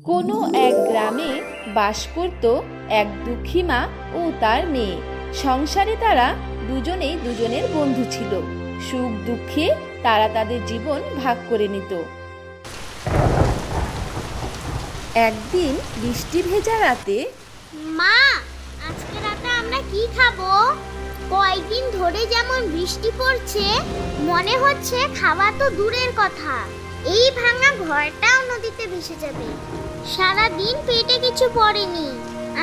কোনো এক গ্রামে বাস করত এক দুঃখী মা ও তার মেয়ে। সংসারে তারা দুজনেই দুজনের বন্ধু ছিল। সুখ দুঃখে তারা তাদের জীবন ভাগ করে নিত। একদিন বৃষ্টি ভেজা রাতে, মা, আজকে রাতে আমরা কি খাবো? কয়েকদিন ধরে যেমন বৃষ্টি পড়ছে, মনে হচ্ছে খাওয়া তো দূরের কথা, এই ভাঙা ঘরটাও নদীতে ভেসে যাবে। সারা দিন পেটে কিছু পড়েনি,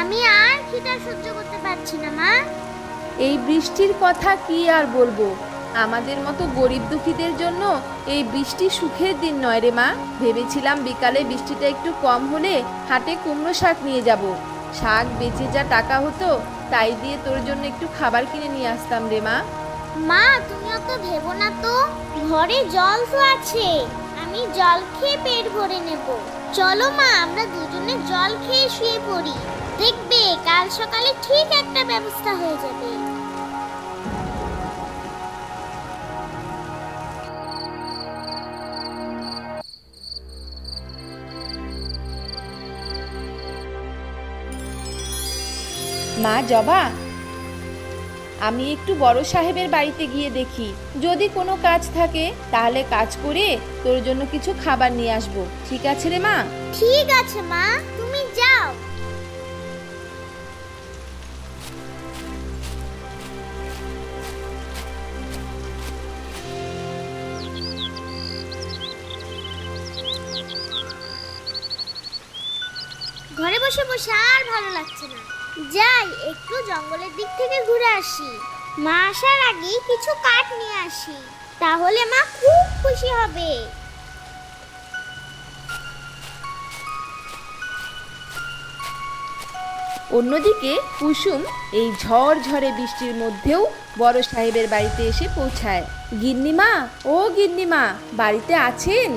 আমি আর খিদা সহ্য করতে পারছি না মা। এই বৃষ্টির কথা কি আর বলবো, আমাদের মতো গরিব দুঃখীদের জন্য এই বৃষ্টি সুখের দিন নয় রে মা। ভেবেছিলাম বিকালে বৃষ্টিটা একটু কম হলে হাটে কুমড়ো শাক নিয়ে যাব। শাক বেচে যা টাকা হতো তাই দিয়ে তোর জন্য একটু খাবার কিনে নিয়ে আসতাম রে মা। মা, তুমি অত ভেবো না তো, ঘরে জল তো আছে, আমি জল খেয়ে পেট ভরে নেব। চলো মা, আমরা দুজনে জল খেয়ে শুয়ে পড়ি, দেখবে কাল সকালে ঠিক একটা ব্যবস্থা হয়ে যাবে। মা জবা, আমি একটু বড় সাহেবের বাড়িতে গিয়ে দেখি, যদি কোনো কাজ থাকে তাহলে কাজ করে তোর জন্য কিছু খাবার নিয়ে আসবো। ঠিক আছে রে মা? ঠিক আছে মা, তুমি যাও। ঘরে বসে বসে আর ভালো লাগছে না, যাই একটু জঙ্গলের দিক থেকে ঘুরে আসি। মা আসার আগে কিছু কাঠ নিয়ে আসি, তাহলে মা খুব খুশি হবে। অন্যদিকে কুসুম এই ঝড় বৃষ্টির মধ্যেও বড় সাহেবের বাড়িতে এসে পৌঁছায়। গিন্নিমা, ও গিন্নিমা, বাড়িতে আছেন?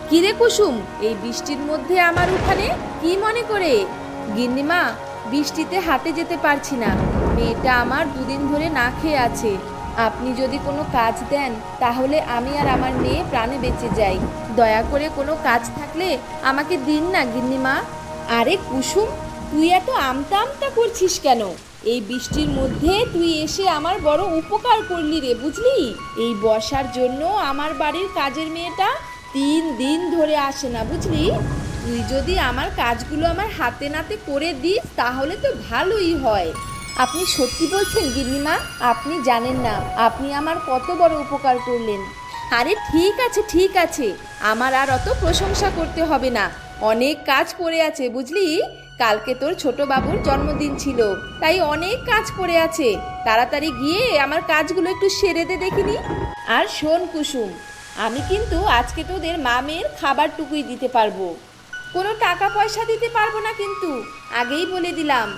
কিরে কুসুম, এই বৃষ্টির মধ্যে আমার উঠানে কি মনে করে? গিন্নিমা, বৃষ্টিতে হাটে যেতে পারছি না, মেয়েটা আমার দুদিন ধরে না খেয়ে আছে। আপনি যদি কোনো কাজ দেন তাহলে আমি আর আমার মেয়ে প্রাণে বেঁচে যাই। দয়া করে কোনো কাজ থাকলে আমাকে দিন না গিন্নিমা। আরে কুসুম, তুই এত আমতা আমতা করছিস কেন? এই বৃষ্টির মধ্যে তুই এসে আমার বড় উপকার করলি রে, বুঝলি? এই বর্ষার জন্য আমার বাড়ির কাজের মেয়েটা 3 দিন ধরে আসে না, বুঝলি? তুই যদি আমার কাজগুলো আমার হাতে নাতে করে দিস তাহলে তো ভালোই হয়। আপনি সত্যি বলছেন গিন্নিমা? আপনি জানেন না আপনি আমার কত বড় উপকার করলেন। আরে ঠিক আছে ঠিক আছে, আমার আর অত প্রশংসা করতে হবে না, অনেক কাজ পড়ে আছে বুঝলি। কালকে তোর ছোট বাবুর জন্মদিন ছিল, তাই অনেক কাজ পড়ে আছে। তাড়াতাড়ি গিয়ে আমার কাজগুলো একটু সেরে দে দেখিনি। আর শোন কুসুম, আমি কিন্তু আজকে তোদের মা মেয়ের খাবারটুকুই দিতে পারবো, কোনো টাকা পয়সা দিতে পারবো না কিন্তু, আগেই বলে দিলাম।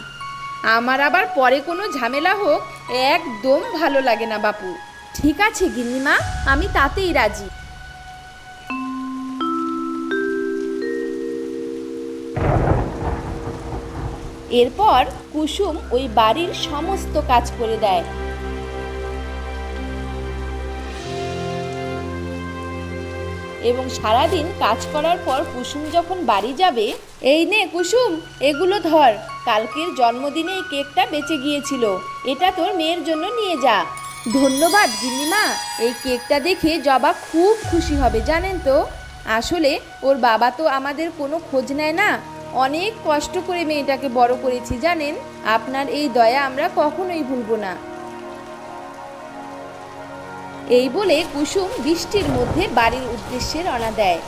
আমার আবার পরে কোনো ঝামেলা হোক একদম ভালো লাগে না বাপু। ঠিক আছে গিন্নিমা, আমি তাতেই রাজি। এরপর কুসুম ওই বাড়ির সমস্ত কাজ করে দেয়। এবং সারাদিন কাজ করার পর কুসুম যখন বাড়ি যাবে, এই নে কুসুম, এগুলো ধর, কালকের জন্মদিনে এই কেকটা বেঁচে গিয়েছিল, এটা তোর মেয়ের জন্য নিয়ে যা। ধন্যবাদ গিন্নিমা, এই কেকটা দেখে জবা খুব খুশি হবে জানেন তো। আসলে ওর বাবা তো আমাদের কোনো খোঁজ নেয় না, অনেক কষ্ট করে মেয়েটাকে বড় করেছি জানেন। আপনার এই দয়া আমরা কখনোই ভুলবো না। এই বলে কুসুম বৃষ্টির মধ্যে বাড়ির উদ্দেশ্যে রওনা দেয়।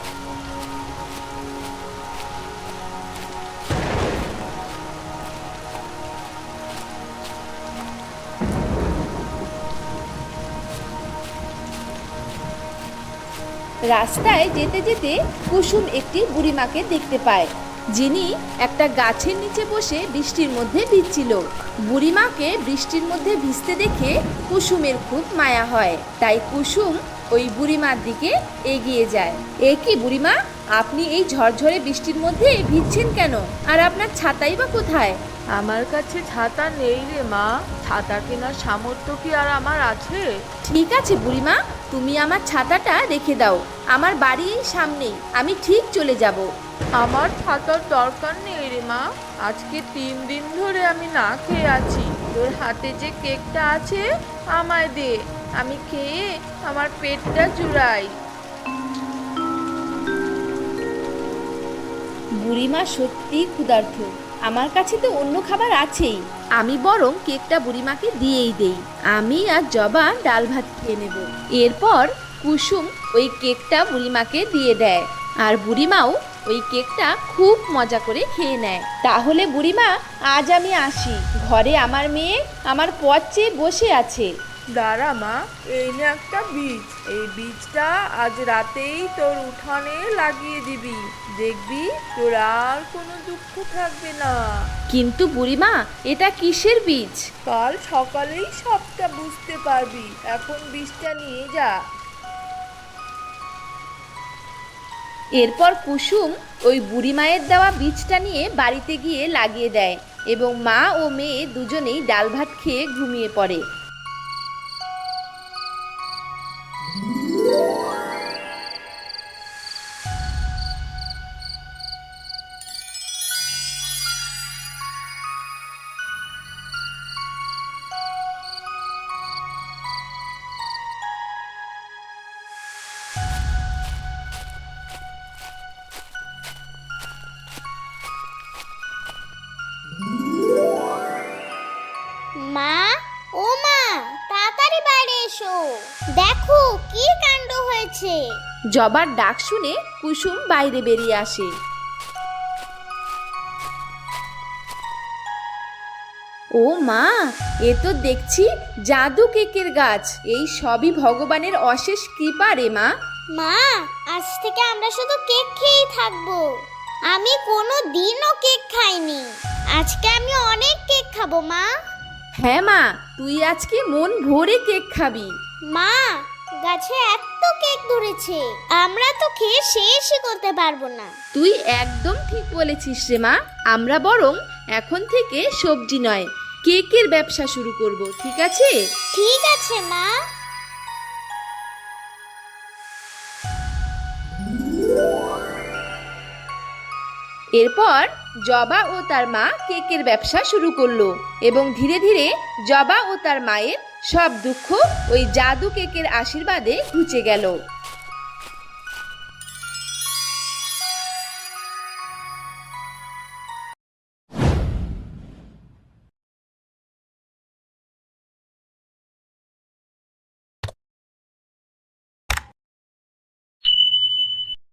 রাস্তায় যেতে যেতে কুসুম একটি বুড়িমাকে দেখতে পায়, যিনি একটা গাছের নিচে বসে বৃষ্টির মধ্যে ভিজছিল। বুড়িমাকে বৃষ্টির মধ্যে ভিজতে দেখে কুসুমের খুব মায়া হয়, তাই কুসুম ওই বুড়িমার দিকে এগিয়ে যায়। এ কি বুড়িমা, আপনি এই ঝরঝরে বৃষ্টির মধ্যে ভিজছেন কেন? আর আপনার ছাতাই বা কোথায়? আমার কাছে ছাতা নেই রে মা, ছাতা কেনার সামর্থ্য কি আর আমার আছে? ঠিক আছে বুড়িমা, তুমি আমার ছাতাটা রেখে দাও, আমার বাড়ির সামনেই, আমি ঠিক চলে যাব। আমার ছাতার দরকার নেই রে মা, আজকে 3 দিন ধরে আমি না খেয়ে আছি। তোর হাতে যে কেকটা আছে আমায় দে, আমি খেয়ে আমার পেটটা জুড়াই। বুড়িমা সত্যি ক্ষুধার্ত, আমার কাছে তো অন্য খাবার আছেই, আমি বরং কেকটা বুড়িমাকে দিয়েই দেই। আমি আর জবা ডাল ভাত খেয়ে নেব। এরপর কুসুম ওই কেকটা বুড়িমাকে দিয়ে দেয়, আর বুড়িমাও ওই কেকটা খুব মজা করে খেয়ে নেয়। তাহলে বুড়িমা, আজ আমি আসি, ঘরে আমার মেয়ে আমার পথ চেয়ে বসে আছে। দাঁড়া মা, এই নে একটা বীজ, এই বীজটা আজ রাতেই তোর উঠানে লাগিয়ে দিবি, দেখবি তোর আর কোনো দুঃখ থাকবে না। কিন্তু বুড়িমা, এটা কিসের বীজ? কাল সকালেই সবটা বুঝতে পারবি, এখন বীজটা নিয়ে যা। এরপর কুসুম ওই বুড়ি মায়ের দেওয়া বীজটা নিয়ে বাড়িতে গিয়ে লাগিয়ে দেয়, এবং মা ও মেয়ে দুজনেই ডাল ভাত খেয়ে ঘুমিয়ে পড়ে। মা, ও মা, তাড়াতাড়ি বাইরে এসো, দেখো কি কাণ্ড হয়েছে। জবার ডাক শুনে কুসুম বাইরে বেরিয়ে আসে। ও মা, এ তো দেখছি জাদু কেকের গাছ, এই সবই ভগবানের অশেষ কৃপা রে মা। মা, আজ থেকে আমরা শুধু কেক খেয়েই থাকবো। আমি কোনো দিনও কেক খাইনি, আজকে আমি অনেক কেক খাবো মা। হ্যাঁ মা, তুই আজকে মন ভরে কেক খাবি। মা, গাছে এত কেক ধরেছে, আমরা তো খেয়ে শেষই করতে পারবো না। তুই একদম ঠিক বলেছিস রে মা, আমরা বরং এখন থেকে সবজি নয় কেকের ব্যবসা শুরু করব, ঠিক আছে? ঠিক আছে মা। এরপর জবা ও তার মা কেকের ব্যবসা শুরু করলো, এবং ধীরে ধীরে জবা ও তার মায়ের সব দুঃখ ওই জাদু কেকের আশীর্বাদে ঘুচে গেল।